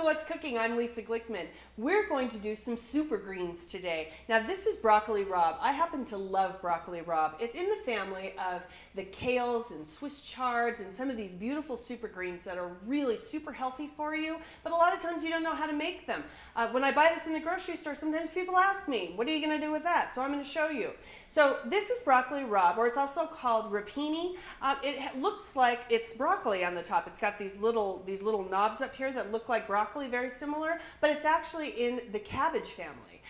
to What's Cooking. I'm Lisa Glickman. We're going to do some super greens today. Now this is broccoli rabe. I happen to love broccoli rabe. It's in the family of the kales and Swiss chards and some of these beautiful super greens that are really super healthy for you, but a lot of times you don't know how to make them. When I buy this in the grocery store, sometimes people ask me, what are you going to do with that? So I'm going to show you. So this is broccoli rabe, or it's also called rapini. It looks like it's broccoli on the top. It's got these little knobs up here that look like broccoli, very similar, but it's actually in the cabbage family.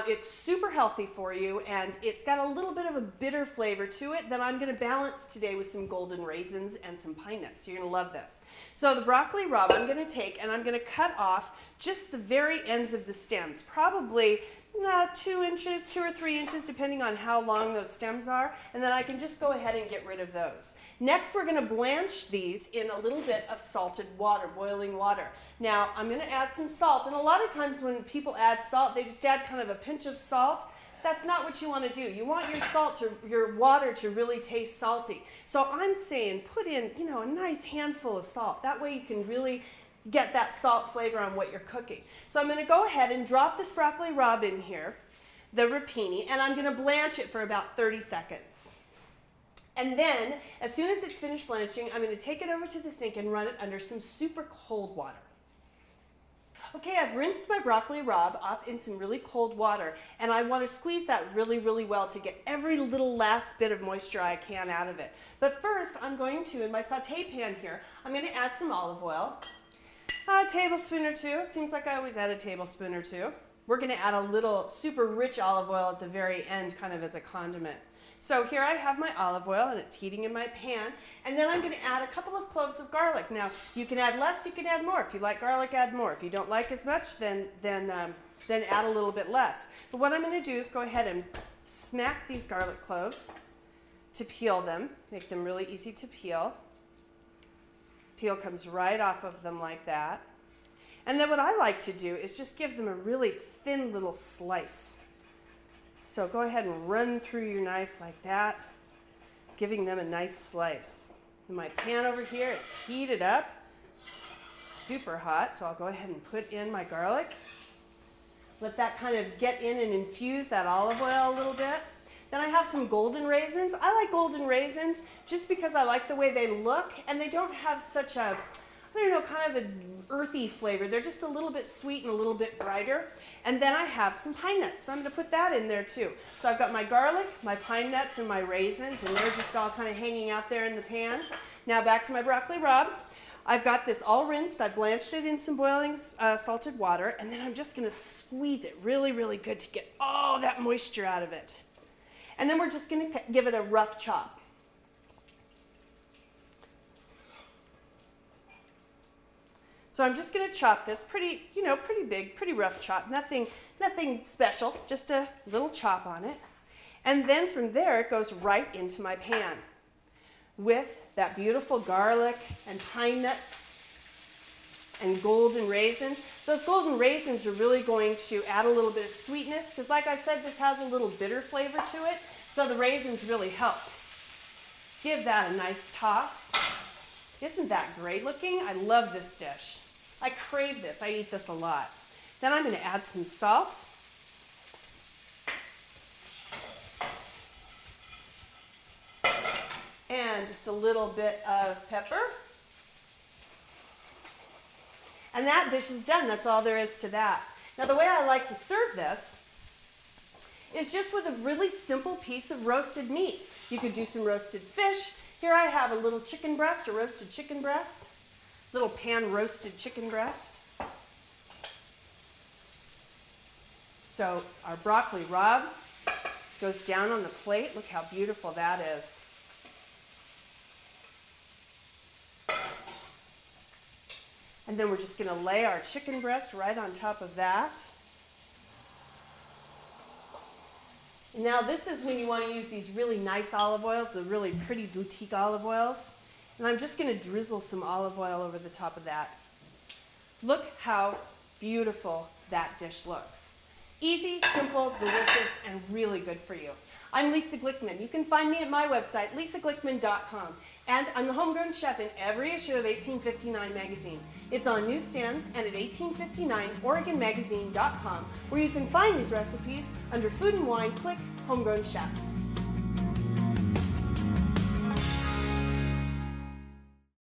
It's super healthy for you, and it's got a little bit of a bitter flavor to it that I'm going to balance today with some golden raisins and some pine nuts. You're going to love this. So the broccoli rabe I'm going to take and I'm going to cut off just the very ends of the stems, probably 2 inches, 2 or 3 inches, depending on how long those stems are, and then I can just go ahead and get rid of those. Next, we're going to blanch these in a little bit of salted water, boiling water. Now, I'm going to add some salt, and a lot of times when people add salt, they just add kind of a pinch of salt. That's not what you want to do. You want your water to really taste salty. So I'm saying put in, a nice handful of salt. That way you can really get that salt flavor on what you're cooking. So I'm going to go ahead and drop this broccoli rabe in here, the rapini, and I'm going to blanch it for about 30 seconds. And then, as soon as it's finished blanching, I'm going to take it over to the sink and run it under some super cold water. Okay, I've rinsed my broccoli rabe off in some really cold water, and I want to squeeze that really, really well to get every little last bit of moisture I can out of it. But first, I'm going to, in my saute pan here, I'm going to add some olive oil. A tablespoon or two. It seems like I always add a tablespoon or two. We're going to add a little super rich olive oil at the very end, kind of as a condiment. So here I have my olive oil, and it's heating in my pan. And then I'm going to add a couple of cloves of garlic. Now, you can add less, you can add more. If you like garlic, add more. If you don't like as much, then add a little bit less. But what I'm going to do is go ahead and smack these garlic cloves to peel them, make them really easy to peel. Peel comes right off of them like that. And then what I like to do is just give them a really thin little slice. So go ahead and run through your knife like that, giving them a nice slice. And my pan over here is heated up. It's super hot, so I'll go ahead and put in my garlic. Let that kind of get in and infuse that olive oil a little bit. Then I have some golden raisins. I like golden raisins just because I like the way they look, and they don't have such a, kind of an earthy flavor. They're just a little bit sweet and a little bit brighter. And then I have some pine nuts, so I'm going to put that in there too. So I've got my garlic, my pine nuts, and my raisins, and they're just all kind of hanging out there in the pan. Now back to my broccoli rabe. I've got this all rinsed. I blanched it in some boiling salted water, and then I'm just going to squeeze it really, really good to get all that moisture out of it. And then we're just going to give it a rough chop. So I'm just going to chop this pretty big, pretty rough chop. Nothing special, just a little chop on it. And then from there, it goes right into my pan with that beautiful garlic and pine nuts and golden raisins. Those golden raisins are really going to add a little bit of sweetness because, like I said, this has a little bitter flavor to it. So the raisins really help. Give that a nice toss. Isn't that great looking? I love this dish. I crave this. I eat this a lot. Then I'm going to add some salt. And just a little bit of pepper. And that dish is done. That's all there is to that. Now the way I like to serve this is just with a really simple piece of roasted meat. You could do some roasted fish. Here I have a little chicken breast, a roasted chicken breast, little pan roasted chicken breast. So our broccoli rabe goes down on the plate. Look how beautiful that is. And then we're just going to lay our chicken breast right on top of that. Now this is when you want to use these really nice olive oils, the really pretty boutique olive oils. And I'm just going to drizzle some olive oil over the top of that. Look how beautiful that dish looks. Easy, simple, delicious, and really good for you. I'm Lisa Glickman. You can find me at my website, lisaglickman.com. And I'm the homegrown chef in every issue of 1859 magazine. It's on newsstands and at 1859oregonmagazine.com, where you can find these recipes under Food and Wine. Click Homegrown Chef.